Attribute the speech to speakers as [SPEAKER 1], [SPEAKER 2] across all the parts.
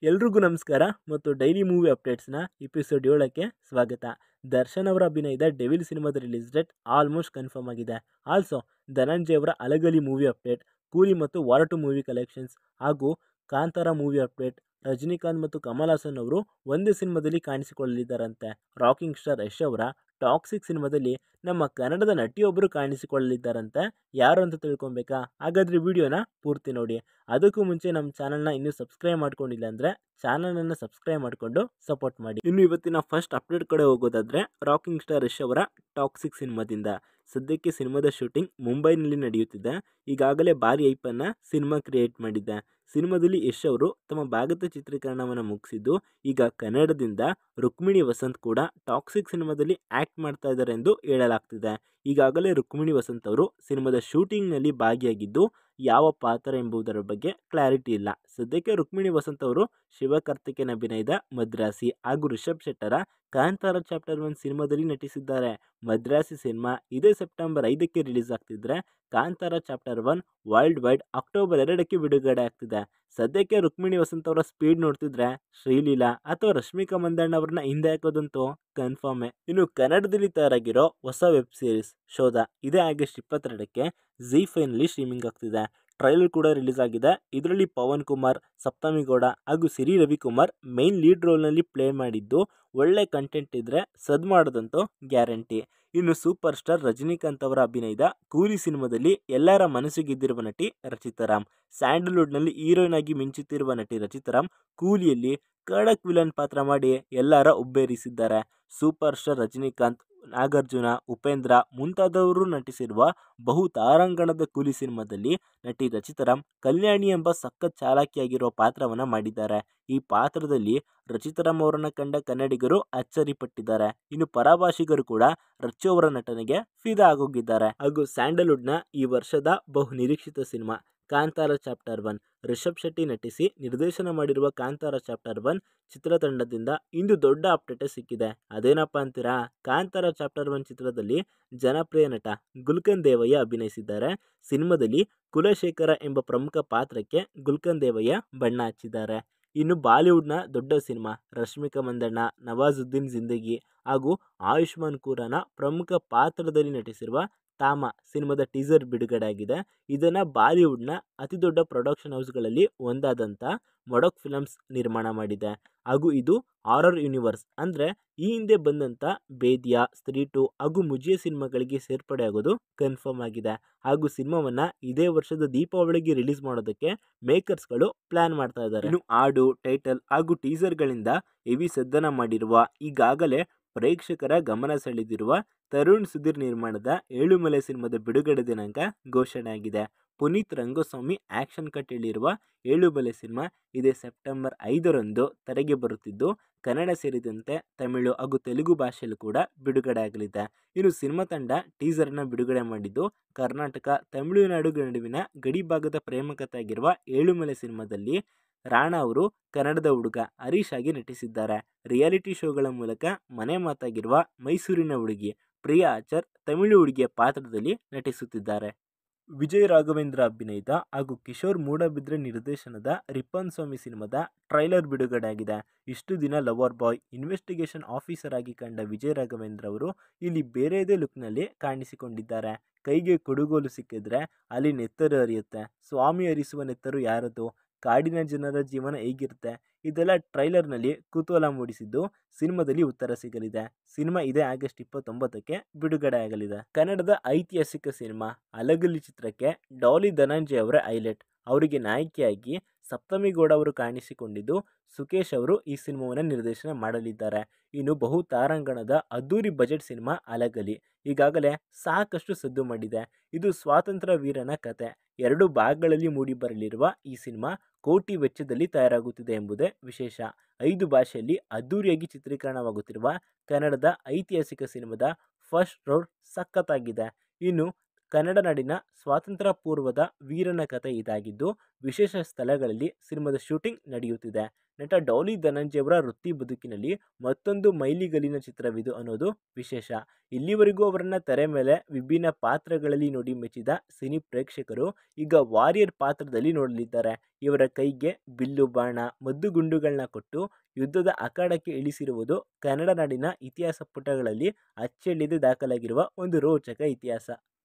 [SPEAKER 1] ಎಲ್ರಿಗೂ ನಮಸ್ಕಾರ ಮತ್ತು ಡೈಲಿ ಮೂವಿ ಅಪ್ಡೇಟ್ಸ್ನ ಎಪಿಸೋಡ್ 7ಕ್ಕೆ ಸ್ವಾಗತ. ದರ್ಶನ್ ಅವರ ಅಭಿನಯದ ಡೆವಿಲ್ ಸಿನಿಮಾದ ರಿಲೀಸ್ ಡೇಟ್ ಆಲ್ಮೋಸ್ಟ್ ಕನ್ಫರ್ಮ್ ಆಗಿದೆ. ಆಲ್ಸೋ ಧನಂಜಯ್ ಅವರ ಅಲಗಲಿ ಮೂವಿ ಅಪ್ಡೇಟ್, ಕೂಲಿ ಮತ್ತು ವಾರ್ 2 ಮೂವಿ ಕಲೆಕ್ಷನ್ಸ್ ಹಾಗೂ ಕಾಂತಾರ ಮೂವಿ ಅಪ್ಡೇಟ್. ರಜನಿಕಾಂತ್ ಮತ್ತು ಕಮಲ್ ಹಾಸನ್ ಅವರು ಒಂದೇ ಸಿನಿಮಾದಲ್ಲಿ ಕಾಣಿಸಿಕೊಳ್ಳಲಿದ್ದಾರಂತೆ. ರಾಕಿಂಗ್ ಸ್ಟಾರ್ ಯಶ್ ಅವರ ಟಾಕ್ಸಿಕ್ ಸಿನಿಮಾದಲ್ಲಿ ನಮ್ಮ ಕನ್ನಡದ ನಟಿಯೊಬ್ಬರು ಕಾಣಿಸಿಕೊಳ್ಳಲಿದ್ದಾರಂತೆ. ಯಾರು ಅಂತ ತಿಳ್ಕೊಬೇಕಾ? ಹಾಗಾದ್ರೆ ವಿಡಿಯೋನ ಪೂರ್ತಿ ನೋಡಿ. ಅದಕ್ಕೂ ಮುಂಚೆ ನಮ್ಮ ಚಾನಲ್ನ ಇನ್ನೂ ಸಬ್ಸ್ಕ್ರೈಬ್ ಮಾಡ್ಕೊಂಡಿಲ್ಲ ಅಂದರೆ ಚಾನಲನ್ನು ಸಬ್ಸ್ಕ್ರೈಬ್ ಮಾಡಿಕೊಂಡು ಸಪೋರ್ಟ್ ಮಾಡಿ. ಇನ್ನು ಇವತ್ತಿನ ಫಸ್ಟ್ ಅಪ್ಡೇಟ್ ಕಡೆ ಹೋಗೋದಾದ್ರೆ, ರಾಕಿಂಗ್ ಸ್ಟಾರ್ ಯಶ್ ಅವರ ಟಾಕ್ಸಿಕ್ ಸಿನಿಮಾದಿಂದ ಸದ್ಯಕ್ಕೆ ಸಿನಿಮಾದ ಶೂಟಿಂಗ್ ಮುಂಬೈನಲ್ಲಿ ನಡೆಯುತ್ತಿದೆ. ಈಗಾಗಲೇ ಭಾರಿ ಹೈಪನ್ನು ಸಿನಿಮಾ ಕ್ರಿಯೇಟ್ ಮಾಡಿದೆ. ಸಿನಿಮಾದಲ್ಲಿ ಯಶ್ ಅವರು ತಮ್ಮ ಭಾಗದ ಚಿತ್ರೀಕರಣವನ್ನು ಮುಗಿಸಿದ್ದು, ಈಗ ಕನ್ನಡದಿಂದ ರುಕ್ಮಿಣಿ ವಸಂತ್ ಕೂಡ ಟಾಕ್ಸಿಕ್ ಸಿನಿಮಾದಲ್ಲಿ ಆ್ಯಕ್ಟ್ ಮಾಡ್ತಾ ಇದ್ದಾರೆ ಎಂದು ಹೇಳಲಾಗ್ತಿದೆ. ಈಗಾಗಲೇ ರುಕ್ಮಿಣಿ ವಸಂತ್ ಅವರು ಸಿನಿಮಾದ ಶೂಟಿಂಗ್ನಲ್ಲಿ ಭಾಗಿಯಾಗಿದ್ದು, ಯಾವ ಪಾತ್ರ ಎಂಬುದರ ಬಗ್ಗೆ ಕ್ಲಾರಿಟಿ ಇಲ್ಲ. ಸದ್ಯಕ್ಕೆ ರುಕ್ಮಿಣಿ ವಸಂತ್ ಅವರು ಶಿವಕಾರ್ತಿಕೇಯನ್ ಅಭಿನಯದ ಮದ್ರಾಸಿ ಹಾಗೂ ರಿಷಬ್ ಶೆಟ್ಟರ ಕಾಂತಾರ ಚಾಪ್ಟರ್ 1 ಸಿನಿಮಾದಲ್ಲಿ ನಟಿಸಿದ್ದಾರೆ. ಮದ್ರಾಸಿ ಸಿನಿಮಾ ಇದೇ ಸೆಪ್ಟೆಂಬರ್ 5ಕ್ಕೆ ರಿಲೀಸ್ ಆಗ್ತಿದ್ರೆ, Kantara chapter 1 worldwide October 2ಕ್ಕೆ ಬಿಡುಗಡೆ ಆಗ್ತಿದೆ. ಸದ್ಯಕ್ಕೆ ರುಕ್ಮಿಣಿ ವಸಂತ್ ಅವರ ಸ್ಪೀಡ್ ನೋಡ್ತಿದ್ರೆ ಶ್ರೀಲೀಲಾ ಅಥವಾ ರಶ್ಮಿಕಾ ಮಂದಣ್ಣ ಅವ್ರನ್ನ ಹಿಂದೆ ಹಾಕೋದಂತೂ ಕನ್ಫರ್ಮೇ. ಇನ್ನು ಕನ್ನಡದಲ್ಲಿ ತಯಾರಾಗಿರೋ ಹೊಸ ವೆಬ್ ಸೀರೀಸ್ ಶೋಧ ಇದೇ ಆಗಸ್ಟ್ 22ಕ್ಕೆ ZEE5 ನಲ್ಲಿ ಸ್ಟ್ರೀಮಿಂಗ್ ಆಗ್ತಿದೆ. ಟ್ರೈಲರ್ ಕೂಡ ರಿಲೀಸ್ ಆಗಿದೆ. ಇದರಲ್ಲಿ ಪವನ್ ಕುಮಾರ್, ಸಪ್ತಮಿ ಗೌಡ ಹಾಗೂ ಸಿರಿ ರವಿಕುಮಾರ್ ಮೈನ್ ಲೀಡ್ ರೋಲ್ನಲ್ಲಿ ಪ್ಲೇ ಮಾಡಿದ್ದು, ಒಳ್ಳೆ ಕಂಟೆಂಟ್ ಇದ್ರೆ ಸದ್ ಮಾಡೋದಂತೂ ಗ್ಯಾರಂಟಿ. ಇನ್ನು ಸೂಪರ್ ಸ್ಟಾರ್ ರಜನಿಕಾಂತ್ ಅವರ ಅಭಿನಯದ ಕೂಲಿ ಸಿನಿಮಾದಲ್ಲಿ ಎಲ್ಲರ ಮನಸ್ಸು ಗೆದ್ದಿರುವ ನಟಿ ರಚಿತಾ ರಾಮ್. ಸ್ಯಾಂಡಲ್ವುಡ್ನಲ್ಲಿ ಹೀರೋಯಿನ್ ಆಗಿ ಮಿಂಚುತ್ತಿರುವ ನಟಿ ರಚಿತಾ ರಾಮ್ ಕೂಲಿಯಲ್ಲಿ ಖಡಕ್ ವಿಲನ್ ಪಾತ್ರ ಮಾಡಿ ಎಲ್ಲರ ಹುಬ್ಬೇರಿಸಿದ್ದಾರೆ. ಸೂಪರ್ ಸ್ಟಾರ್ ರಜನಿಕಾಂತ್, ನಾಗಾರ್ಜುನ, ಉಪೇಂದ್ರ ಮುಂತಾದವರು ನಟಿಸಿರುವ ಬಹು ತಾರಾಗಣದ ಕೂಲಿ ಸಿನಿಮಾದಲ್ಲಿ ನಟಿ ರಚಿತಾ ರಾಮ್ ಕಲ್ಯಾಣಿ ಎಂಬ ಸಖತ್ ಚಾಲಾಕಿಯಾಗಿರುವ ಪಾತ್ರವನ್ನು ಮಾಡಿದ್ದಾರೆ. ಈ ಪಾತ್ರದಲ್ಲಿ ರಚಿತಾ ರಾಮ್ ಅವರನ್ನು ಕಂಡ ಕನ್ನಡಿಗರು ಅಚ್ಚರಿಪಟ್ಟಿದ್ದಾರೆ. ಇನ್ನು ಪರಭಾಷಿಗರು ಕೂಡ ರಚ್ಚು ಅವರ ನಟನೆಗೆ ಫಿದಾ ಆಗೋಗಿದ್ದಾರೆ. ಹಾಗೂ ಸ್ಯಾಂಡಲ್ವುಡ್ನ ಈ ವರ್ಷದ ಬಹು ನಿರೀಕ್ಷಿತ ಸಿನಿಮಾ ಕಾಂತಾರ ಚಾಪ್ಟರ್ 1. ರಿಷಬ್ ಶೆಟ್ಟಿ ನಟಿಸಿ ನಿರ್ದೇಶನ ಮಾಡಿರುವ ಕಾಂತಾರ ಚಾಪ್ಟರ್ 1 ಚಿತ್ರತಂಡದಿಂದ ಇಂದು ದೊಡ್ಡ ಅಪ್ಡೇಟ್ ಸಿಕ್ಕಿದೆ. ಅದೇನಪ್ಪ ಅಂತೀರಾ? ಕಾಂತಾರ ಚಾಪ್ಟರ್ 1 ಚಿತ್ರದಲ್ಲಿ ಜನಪ್ರಿಯ ನಟ ಗುಲ್ಕನ್ ದೇವಯ್ಯ ಅಭಿನಯಿಸಿದ್ದಾರೆ. ಸಿನಿಮಾದಲ್ಲಿ ಕುಲಶೇಖರ ಎಂಬ ಪ್ರಮುಖ ಪಾತ್ರಕ್ಕೆ ಗುಲ್ಕನ್ ದೇವಯ್ಯ ಬಣ್ಣ ಹಚ್ಚಿದ್ದಾರೆ. ಇನ್ನು ಬಾಲಿವುಡ್ನ ದೊಡ್ಡ ಸಿನಿಮಾ ರಶ್ಮಿಕಾ ಮಂದಣ್ಣ, ನವಾಜುದ್ದೀನ್ ಜಿಂದಗಿ ಹಾಗೂ ಆಯುಷ್ಮಾನ್ ಖುರಾನ ಪ್ರಮುಖ ಪಾತ್ರದಲ್ಲಿ ನಟಿಸಿರುವ ತಾಮ ಸಿನಿಮಾದ ಟೀಸರ್ ಬಿಡುಗಡೆ ಆಗಿದೆ. ಇದನ್ನು ಬಾಲಿವುಡ್ನ ಅತಿ ದೊಡ್ಡ ಪ್ರೊಡಕ್ಷನ್ ಹೌಸ್ಗಳಲ್ಲಿ ಒಂದಾದಂಥ ಮೊಡಕ್ ಫಿಲಮ್ಸ್ ನಿರ್ಮಾಣ ಮಾಡಿದೆ. ಹಾಗೂ ಇದು ಹಾರರ್ ಯೂನಿವರ್ಸ್ ಅಂದರೆ ಈ ಹಿಂದೆ ಬಂದಂಥ ಬೇದಿಯಾ, ಸ್ತ್ರೀ 2 ಹಾಗೂ ಮುಜಿಯ ಸಿನಿಮಾಗಳಿಗೆ ಸೇರ್ಪಡೆಯಾಗೋದು ಕನ್ಫರ್ಮ್ ಆಗಿದೆ. ಹಾಗೂ ಸಿನಿಮಾವನ್ನು ಇದೇ ವರ್ಷದ ದೀಪಾವಳಿಗೆ ರಿಲೀಸ್ ಮಾಡೋದಕ್ಕೆ ಮೇಕರ್ಸ್ಗಳು ಪ್ಲಾನ್ ಮಾಡ್ತಾ ಇದ್ದಾರೆ. ಇನ್ನು ಹಾಡು, ಟೈಟಲ್ ಹಾಗೂ ಟೀಸರ್ಗಳಿಂದ ಹೆವಿ ಸದ್ದನ ಮಾಡಿರುವ, ಈಗಾಗಲೇ ಪ್ರೇಕ್ಷಕರ ಗಮನ ಸೆಳೆದಿರುವ ತರುಣ್ ಸುಧೀರ್ ನಿರ್ಮಾಣದ ಏಳುಮಲೆ ಸಿನಿಮಾದ ಬಿಡುಗಡೆ ದಿನಾಂಕ ಘೋಷಣೆ ಆಗಿದೆ. ಪುನೀತ್ ರಂಗಸ್ವಾಮಿ ಆಕ್ಷನ್ ಕಟ್ ಹೇಳಿರುವ ಏಳುಮಲೆ ಸಿನಿಮಾ ಇದೇ ಸೆಪ್ಟೆಂಬರ್ 5ರಂದು ತೆರೆಗೆ ಬರುತ್ತಿದ್ದು, ಕನ್ನಡ ಸೇರಿದಂತೆ ತಮಿಳು ಹಾಗೂ ತೆಲುಗು ಭಾಷೆಯಲ್ಲೂ ಕೂಡ ಬಿಡುಗಡೆ ಆಗಲಿದೆ. ಇನ್ನು ಸಿನಿಮಾ ತಂಡ ಟೀಸರ್ನ ಬಿಡುಗಡೆ ಮಾಡಿದ್ದು, ಕರ್ನಾಟಕ ತಮಿಳುನಾಡು ನಡುವಿನ ಗಡಿ ಭಾಗದ ಪ್ರೇಮ ಕಥೆ ಆಗಿರುವ ಏಳುಮಲೆ ಸಿನಿಮಾದಲ್ಲಿ ರಾಣಾ ಅವರು ಕನ್ನಡದ ಹುಡುಗ ಹರೀಶ್ ಆಗಿ ನಟಿಸಿದ್ದಾರೆ. ರಿಯಾಲಿಟಿ ಶೋಗಳ ಮೂಲಕ ಮನೆ ಮಾತಾಗಿರುವ ಮೈಸೂರಿನ ಹುಡುಗಿ ಪ್ರಿಯಾ ಆಚಾರ್ ತಮಿಳು ಹುಡುಗಿಯ ಪಾತ್ರದಲ್ಲಿ ನಟಿಸುತ್ತಿದ್ದಾರೆ. ವಿಜಯ್ ರಾಘವೇಂದ್ರ ಅಭಿನಯದ ಹಾಗೂ ಕಿಶೋರ್ ಮೂಡಬಿದ್ರೆ ನಿರ್ದೇಶನದ ರಿಪ್ಪನ್ ಸ್ವಾಮಿ ಸಿನಿಮಾದ ಟ್ರೈಲರ್ ಬಿಡುಗಡೆ ಆಗಿದೆ. ಇಷ್ಟು ದಿನ ಲವರ್ ಬಾಯ್, ಇನ್ವೆಸ್ಟಿಗೇಷನ್ ಆಫೀಸರ್ ಆಗಿ ಕಂಡ ವಿಜಯ್ ರಾಘವೇಂದ್ರ ಅವರು ಇಲ್ಲಿ ಬೇರೆಯದೇ ಲುಕ್ನಲ್ಲಿ ಕಾಣಿಸಿಕೊಂಡಿದ್ದಾರೆ. ಕೈಗೆ ಕುಡುಗೋಲು ಸಿಕ್ಕಿದ್ರೆ ಅಲ್ಲಿ ನೆತ್ತರು ಹರಿಯುತ್ತೆ. ಸ್ವಾಮಿ ಹರಿಸುವ ನೆತ್ತರು ಯಾರದು? ಕಾಡಿನ ಜನರ ಜೀವನ ಹೇಗಿರುತ್ತೆ? ಇದೆಲ್ಲ ಟ್ರೈಲರ್ನಲ್ಲಿ ಕುತೂಹಲ ಮೂಡಿಸಿದ್ದು, ಸಿನಿಮಾದಲ್ಲಿ ಉತ್ತರ ಸಿಗಲಿದೆ. ಸಿನಿಮಾ ಇದೇ ಆಗಸ್ಟ್ 29ಕ್ಕೆ ಬಿಡುಗಡೆ ಆಗಲಿದೆ. ಕನ್ನಡದ ಐತಿಹಾಸಿಕ ಸಿನಿಮಾ ಅಲಗಲಿ ಚಿತ್ರಕ್ಕೆ ಡಾಲಿ ಧನಂಜಯ್ ಅವರೇ ಹೈಲೈಟ್. ಅವರಿಗೆ ನಾಯಕಿಯಾಗಿ ಸಪ್ತಮಿ ಗೌಡ ಅವರು ಕಾಣಿಸಿಕೊಂಡಿದ್ದು, ಸುಕೇಶ್ ಅವರು ಈ ಸಿನಿಮಾವನ್ನು ನಿರ್ದೇಶನ ಮಾಡಲಿದ್ದಾರೆ. ಇನ್ನು ಬಹು ತಾರಾಗಣದ ಅದ್ದೂರಿ ಬಜೆಟ್ ಸಿನಿಮಾ ಅಲಗಲಿ ಈಗಾಗಲೇ ಸಾಕಷ್ಟು ಸದ್ದು ಮಾಡಿದೆ. ಇದು ಸ್ವಾತಂತ್ರ್ಯ ವೀರನ ಕತೆ. 2 ಭಾಗಗಳಲ್ಲಿ ಮೂಡಿಬರಲಿರುವ ಈ ಸಿನಿಮಾ ಕೋಟಿ ವೆಚ್ಚದಲ್ಲಿ ತಯಾರಾಗುತ್ತಿದೆ ಎಂಬುದೇ ವಿಶೇಷ. 5 ಭಾಷೆಯಲ್ಲಿ ಅದ್ದೂರಿಯಾಗಿ ಚಿತ್ರೀಕರಣವಾಗುತ್ತಿರುವ ಕನ್ನಡದ ಐತಿಹಾಸಿಕ ಸಿನಿಮಾದ ಫಸ್ಟ್ ರೌಂಡ್ ಸಖತ್ತಾಗಿದೆ. ಇನ್ನು ಕನ್ನಡ ನಾಡಿನ ಸ್ವಾತಂತ್ರ್ಯ ಪೂರ್ವದ ವೀರನ ಕಥೆ ಇದಾಗಿದ್ದು ವಿಶೇಷ ಸ್ಥಳಗಳಲ್ಲಿ ಸಿನಿಮಾದ ಶೂಟಿಂಗ್ ನಡೆಯುತ್ತಿದೆ. ನಟ ಡಾಲಿ ಧನಂಜಯ ಅವರ ವೃತ್ತಿ ಬದುಕಿನಲ್ಲಿ ಮತ್ತೊಂದು ಮೈಲಿಗಲ್ಲಿನ ಚಿತ್ರವಿದು ಅನ್ನೋದು ವಿಶೇಷ. ಇಲ್ಲಿವರೆಗೂ ಅವರನ್ನ ತೆರೆ ಮೇಲೆ ವಿಭಿನ್ನ ಪಾತ್ರಗಳಲ್ಲಿ ನೋಡಿ ಮೆಚ್ಚಿದ ಸಿನಿ ಪ್ರೇಕ್ಷಕರು ಈಗ ವಾರಿಯರ್ ಪಾತ್ರದಲ್ಲಿ ನೋಡಲಿದ್ದಾರೆ. ಇವರ ಕೈಗೆ ಬಿಲ್ಲು ಬಾಣ ಮದ್ದುಗುಂಡುಗಳನ್ನ ಕೊಟ್ಟು ಯುದ್ಧದ ಅಖಾಡಕ್ಕೆ ಇಳಿಸಿರುವುದು ಕನ್ನಡ ನಾಡಿನ ಇತಿಹಾಸ ಪುಟಗಳಲ್ಲಿ ಅಚ್ಚಳಿಯದೆ ದಾಖಲಾಗಿರುವ ಒಂದು ರೋಚಕ ಇತಿಹಾಸ.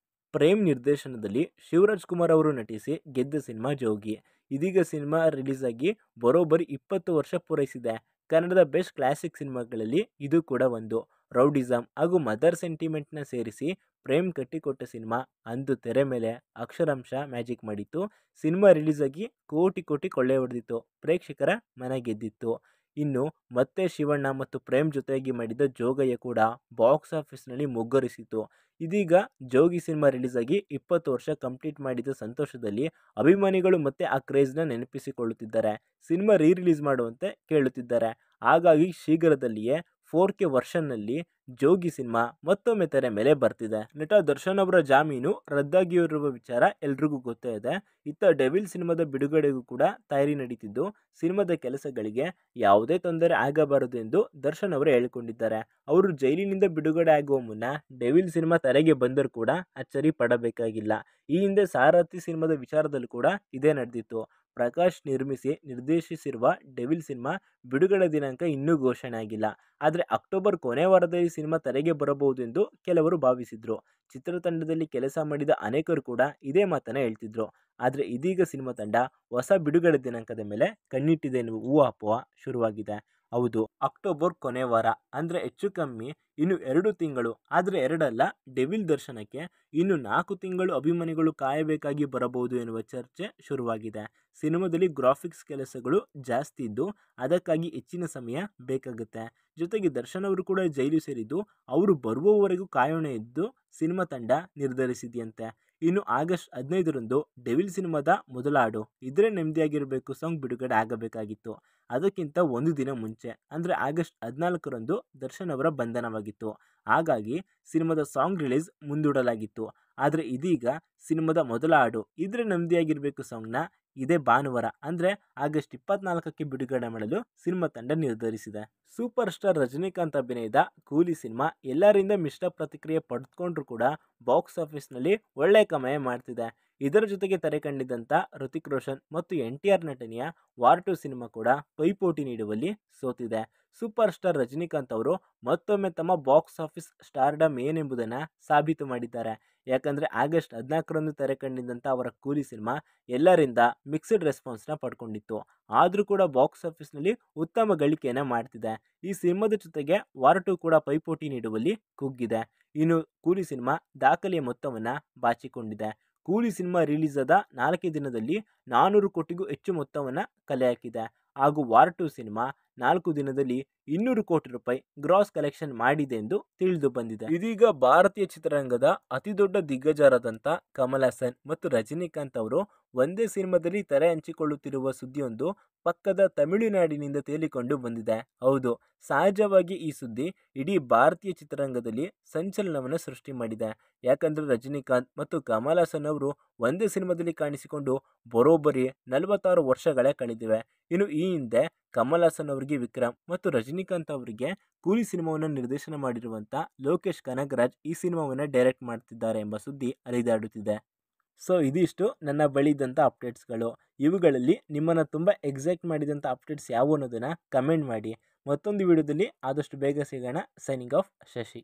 [SPEAKER 1] ಪ್ರೇಮ್ ನಿರ್ದೇಶನದಲ್ಲಿ ಶಿವರಾಜ್ ಕುಮಾರ್ ಅವರು ನಟಿಸಿ ಗೆದ್ದ ಸಿನಿಮಾ ಜೋಗಿ. ಇದೀಗ ಸಿನಿಮಾ ರಿಲೀಸ್ ಆಗಿ ಬರೋಬ್ಬರಿ 20 ವರ್ಷ ಪೂರೈಸಿದೆ. ಕನ್ನಡದ ಬೆಸ್ಟ್ ಕ್ಲಾಸಿಕ್ ಸಿನಿಮಾಗಳಲ್ಲಿ ಇದು ಕೂಡ ಒಂದು. ರೌಡಿಸಂ ಹಾಗೂ ಮದರ್ ಸೆಂಟಿಮೆಂಟ್ನ ಸೇರಿಸಿ ಪ್ರೇಮ್ ಕಟ್ಟಿಕೊಟ್ಟ ಸಿನಿಮಾ ಅಂದು ತೆರೆ ಮೇಲೆ ಅಕ್ಷರಾಂಶ ಮ್ಯಾಜಿಕ್ ಮಾಡಿತ್ತು. ಸಿನಿಮಾ ರಿಲೀಸ್ ಆಗಿ ಕೋಟಿ ಕೋಟಿ ಕೊಳ್ಳೆ ಹೊಡೆದಿತ್ತು, ಪ್ರೇಕ್ಷಕರ ಮನ ಗೆದ್ದಿತ್ತು. ಇನ್ನು ಮತ್ತೆ ಶಿವಣ್ಣ ಮತ್ತು ಪ್ರೇಮ್ ಜೊತೆಯಾಗಿ ಮಾಡಿದ ಜೋಗಯ್ಯ ಕೂಡ ಬಾಕ್ಸ್ ಆಫೀಸ್ನಲ್ಲಿ ಮುಗ್ಗರಿಸಿತು. ಇದೀಗ ಜೋಗಿ ಸಿನಿಮಾ ರಿಲೀಸ್ ಆಗಿ 20 ವರ್ಷ ಕಂಪ್ಲೀಟ್ ಮಾಡಿದ ಸಂತೋಷದಲ್ಲಿ ಅಭಿಮಾನಿಗಳು ಮತ್ತೆ ಆ ಕ್ರೇಜ್ನ ನೆನಪಿಸಿಕೊಳ್ಳುತ್ತಿದ್ದಾರೆ. ಸಿನಿಮಾ ರಿಲೀಸ್ ಮಾಡುವಂತೆ ಕೇಳುತ್ತಿದ್ದಾರೆ. ಹಾಗಾಗಿ ಶೀಘ್ರದಲ್ಲಿಯೇ 4K ವರ್ಷನ್ನಲ್ಲಿ ಜೋಗಿ ಸಿನಿಮಾ ಮತ್ತೊಮ್ಮೆ ತೆರೆ ಮೇಲೆ ಬರ್ತಿದೆ. ನಟ ದರ್ಶನ್ ಅವರ ಜಾಮೀನು ರದ್ದಾಗಿರುವ ವಿಚಾರ ಎಲ್ರಿಗೂ ಗೊತ್ತೇ ಇದೆ. ಇತ್ತ ಡೆವಿಲ್ ಸಿನಿಮಾದ ಬಿಡುಗಡೆಗೂ ಕೂಡ ತಯಾರಿ ನಡೀತಿದ್ದು ಸಿನಿಮಾದ ಕೆಲಸಗಳಿಗೆ ಯಾವುದೇ ತೊಂದರೆ ಆಗಬಾರದು ಎಂದು ದರ್ಶನ್ ಅವರು ಹೇಳಿಕೊಂಡಿದ್ದಾರೆ. ಅವರು ಜೈಲಿನಿಂದ ಬಿಡುಗಡೆ ಆಗುವ ಮುನ್ನ ಡೆವಿಲ್ ಸಿನಿಮಾ ತೆರೆಗೆ ಬಂದರೂ ಕೂಡ ಅಚ್ಚರಿ ಪಡಬೇಕಾಗಿಲ್ಲ. ಈ ಹಿಂದೆ ಸಾರಥಿ ಸಿನಿಮಾದ ವಿಚಾರದಲ್ಲೂ ಕೂಡ ಇದೇ ನಡೆದಿತ್ತು. ಪ್ರಕಾಶ್ ನಿರ್ಮಿಸಿ ನಿರ್ದೇಶಿಸಿರುವ ಡೆವಿಲ್ ಸಿನಿಮಾ ಬಿಡುಗಡೆ ದಿನಾಂಕ ಇನ್ನೂ ಘೋಷಣೆ ಆಗಿಲ್ಲ. ಆದರೆ ಅಕ್ಟೋಬರ್ ಕೊನೆ ವಾರದಲ್ಲಿ ಸಿನಿಮಾ ತೆರೆಗೆ ಬರಬಹುದು ಎಂದು ಕೆಲವರು ಭಾವಿಸಿದ್ರು. ಚಿತ್ರತಂಡದಲ್ಲಿ ಕೆಲಸ ಮಾಡಿದ ಅನೇಕರು ಕೂಡ ಇದೇ ಮಾತನ್ನ ಹೇಳ್ತಿದ್ರು. ಆದರೆ ಇದೀಗ ಸಿನಿಮಾ ತಂಡ ಹೊಸ ಬಿಡುಗಡೆ ದಿನಾಂಕದ ಮೇಲೆ ಕಣ್ಣಿಟ್ಟಿದೆ ಎನ್ನುವ ಊಹಾಪೋಹ ಶುರುವಾಗಿದೆ. ಹೌದು, ಅಕ್ಟೋಬರ್ ಕೊನೆ ವಾರ ಅಂದರೆ ಹೆಚ್ಚು ಕಮ್ಮಿ ಇನ್ನು 2 ತಿಂಗಳು. ಆದರೆ 2 ಅಲ್ಲ, ಡೆವಿಲ್ ದರ್ಶನಕ್ಕೆ ಇನ್ನು 4 ತಿಂಗಳು ಅಭಿಮಾನಿಗಳು ಕಾಯಬೇಕಾಗಿ ಬರಬಹುದು ಎನ್ನುವ ಚರ್ಚೆ ಶುರುವಾಗಿದೆ. ಸಿನಿಮಾದಲ್ಲಿ ಗ್ರಾಫಿಕ್ಸ್ ಕೆಲಸಗಳು ಜಾಸ್ತಿ ಇದ್ದು ಅದಕ್ಕಾಗಿ ಹೆಚ್ಚಿನ ಸಮಯ ಬೇಕಾಗುತ್ತೆ. ಜೊತೆಗೆ ದರ್ಶನ್ ಅವರು ಕೂಡ ಜೈಲು ಸೇರಿದ್ದು ಅವರು ಬರುವವರೆಗೂ ಕಾಯೋಣ ಎಂದು ಸಿನಿಮಾ ತಂಡ ನಿರ್ಧರಿಸಿದೆಯಂತೆ. ಇನ್ನು ಆಗಸ್ಟ್ 15ರಂದು ಡೆವಿಲ್ ಸಿನಿಮಾದ ಮೊದಲ ಹಾಡು ಇದ್ರೆ ನೆಮ್ಮದಿಯಾಗಿರಬೇಕು ಸಾಂಗ್ ಬಿಡುಗಡೆ ಆಗಬೇಕಾಗಿತ್ತು. ಅದಕ್ಕಿಂತ ಒಂದು ದಿನ ಮುಂಚೆ ಅಂದರೆ ಆಗಸ್ಟ್ 14ರಂದು ದರ್ಶನ್ ಅವರ ಬಂಧನವಾಗಿತ್ತು. ಹಾಗಾಗಿ ಸಿನಿಮಾದ ಸಾಂಗ್ ರಿಲೀಸ್ ಮುಂದೂಡಲಾಗಿತ್ತು. ಆದರೆ ಇದೀಗ ಸಿನಿಮಾದ ಮೊದಲ ಹಾಡು ಇದ್ರೆ ನೆಮ್ಮದಿಯಾಗಿರಬೇಕು ಸಾಂಗ್ನ ಇದೇ ಭಾನುವಾರ ಅಂದರೆ ಆಗಸ್ಟ್ 24ಕ್ಕೆ ಬಿಡುಗಡೆ ಮಾಡಲು ಸಿನಿಮಾ ತಂಡ ನಿರ್ಧರಿಸಿದೆ. ಸೂಪರ್ ಸ್ಟಾರ್ ರಜನಿಕಾಂತ್ ಅಭಿನಯದ ಕೂಲಿ ಸಿನಿಮಾ ಎಲ್ಲರಿಂದ ಮಿಶ್ರ ಪ್ರತಿಕ್ರಿಯೆ ಪಡೆದುಕೊಂಡ್ರೂ ಕೂಡ ಬಾಕ್ಸ್ ಆಫೀಸ್ನಲ್ಲಿ ಒಳ್ಳೆಯ ಕಮಾಯ ಮಾಡ್ತಿದೆ. ಇದರ ಜೊತೆಗೆ ತೆರೆ ಕಂಡಿದ್ದಂಥ ಋತಿಕ್ ರೋಷನ್ ಮತ್ತು NTR ನಟನೆಯ ವಾರ್ 2 ಸಿನಿಮಾ ಕೂಡ ಪೈಪೋಟಿ ನೀಡುವಲ್ಲಿ ಸೋತಿದೆ. ಸೂಪರ್ ಸ್ಟಾರ್ ರಜನಿಕಾಂತ್ ಅವರು ಮತ್ತೊಮ್ಮೆ ತಮ್ಮ ಬಾಕ್ಸ್ ಆಫೀಸ್ ಸ್ಟಾರ್ಡಮ್ ಏನೆಂಬುದನ್ನು ಸಾಬೀತು ಮಾಡಿದ್ದಾರೆ. ಯಾಕಂದರೆ ಆಗಸ್ಟ್ 14ರಂದು ತೆರೆ ಕಂಡಿದ್ದಂಥ ಅವರ ಕೂಲಿ ಸಿನಿಮಾ ಎಲ್ಲರಿಂದ ಮಿಕ್ಸ್ಡ್ ರೆಸ್ಪಾನ್ಸ್ನ ಪಡ್ಕೊಂಡಿತ್ತು. ಆದರೂ ಕೂಡ ಬಾಕ್ಸ್ ಆಫೀಸ್ನಲ್ಲಿ ಉತ್ತಮ ಗಳಿಕೆಯನ್ನು ಮಾಡ್ತಿದೆ. ಈ ಸಿನಿಮಾದ ಜೊತೆಗೆ ವಾರ್ 2 ಕೂಡ ಪೈಪೋಟಿ ನೀಡುವಲ್ಲಿ ಕುಗ್ಗಿದೆ. ಇನ್ನು ಕೂಲಿ ಸಿನಿಮಾ ದಾಖಲೆಯ ಮೊತ್ತವನ್ನು ಬಾಚಿಕೊಂಡಿದೆ. ಕೂಲಿ ಸಿನಿಮಾ ರಿಲೀಸ್ ಆದ 4 ದಿನದಲ್ಲಿ 400 ಕೋಟಿಗೂ ಹೆಚ್ಚು ಮೊತ್ತವನ್ನು ಕಲೆ ಹಾಕಿದೆ. ಹಾಗೂ ವಾರ್ 2 ಸಿನಿಮಾ 4 ದಿನದಲ್ಲಿ 200 ಕೋಟಿ ರೂಪಾಯಿ ಗ್ರಾಸ್ ಕಲೆಕ್ಷನ್ ಮಾಡಿದೆ ಎಂದು ತಿಳಿದು ಬಂದಿದೆ. ಇದೀಗ ಭಾರತೀಯ ಚಿತ್ರರಂಗದ ಅತಿ ದೊಡ್ಡ ದಿಗ್ಗಜರಾದಂಥ ಕಮಲ್ ಹಾಸನ್ ಮತ್ತು ರಜನಿಕಾಂತ್ ಅವರು ಒಂದೇ ಸಿನಿಮಾದಲ್ಲಿ ತೆರೆ ಹಂಚಿಕೊಳ್ಳುತ್ತಿರುವ ಸುದ್ದಿಯೊಂದು ಪಕ್ಕದ ತಮಿಳುನಾಡಿನಿಂದ ತೇಲಿಕೊಂಡು ಬಂದಿದೆ. ಹೌದು, ಸಹಜವಾಗಿ ಈ ಸುದ್ದಿ ಇಡೀ ಭಾರತೀಯ ಚಿತ್ರರಂಗದಲ್ಲಿ ಸಂಚಲನವನ್ನು ಸೃಷ್ಟಿ ಮಾಡಿದೆ. ಯಾಕಂದರೆ ರಜನಿಕಾಂತ್ ಮತ್ತು ಕಮಲ್ ಹಾಸನ್ ಅವರು ಒಂದೇ ಸಿನಿಮಾದಲ್ಲಿ ಕಾಣಿಸಿಕೊಂಡು ಬರೋಬ್ಬರಿ 46 ವರ್ಷಗಳೇ ಕಳೆದಿವೆ. ಇನ್ನು ಈ ಹಿಂದೆ ಕಮಲ್ ಹಾಸನ್ ಅವರಿಗೆ ವಿಕ್ರಮ್ ಮತ್ತು ರಜನಿಕಾಂತ್ ಅವರಿಗೆ ಕೂಲಿ ಸಿನಿಮಾವನ್ನು ನಿರ್ದೇಶನ ಮಾಡಿರುವಂಥ ಲೋಕೇಶ್ ಕನಗರಾಜ್ ಈ ಸಿನಿಮಾವನ್ನು ಡೈರೆಕ್ಟ್ ಮಾಡ್ತಿದ್ದಾರೆ ಎಂಬ ಸುದ್ದಿ ಹರಿದಾಡುತ್ತಿದೆ. ಸೊ ಇದಿಷ್ಟು ನನ್ನ ಬಳಿ ಇದ್ದಂಥ ಅಪ್ಡೇಟ್ಸ್ಗಳು. ಇವುಗಳಲ್ಲಿ ನಿಮ್ಮನ್ನು ತುಂಬ ಎಕ್ಸೈಟ್ ಮಾಡಿದಂಥ ಅಪ್ಡೇಟ್ಸ್ ಯಾವುವು ಅನ್ನೋದನ್ನು ಕಮೆಂಟ್ ಮಾಡಿ. ಮತ್ತೊಂದು ವಿಡಿಯೋದಲ್ಲಿ ಆದಷ್ಟು ಬೇಗ ಸಿಗೋಣ. Signing off, Shashi.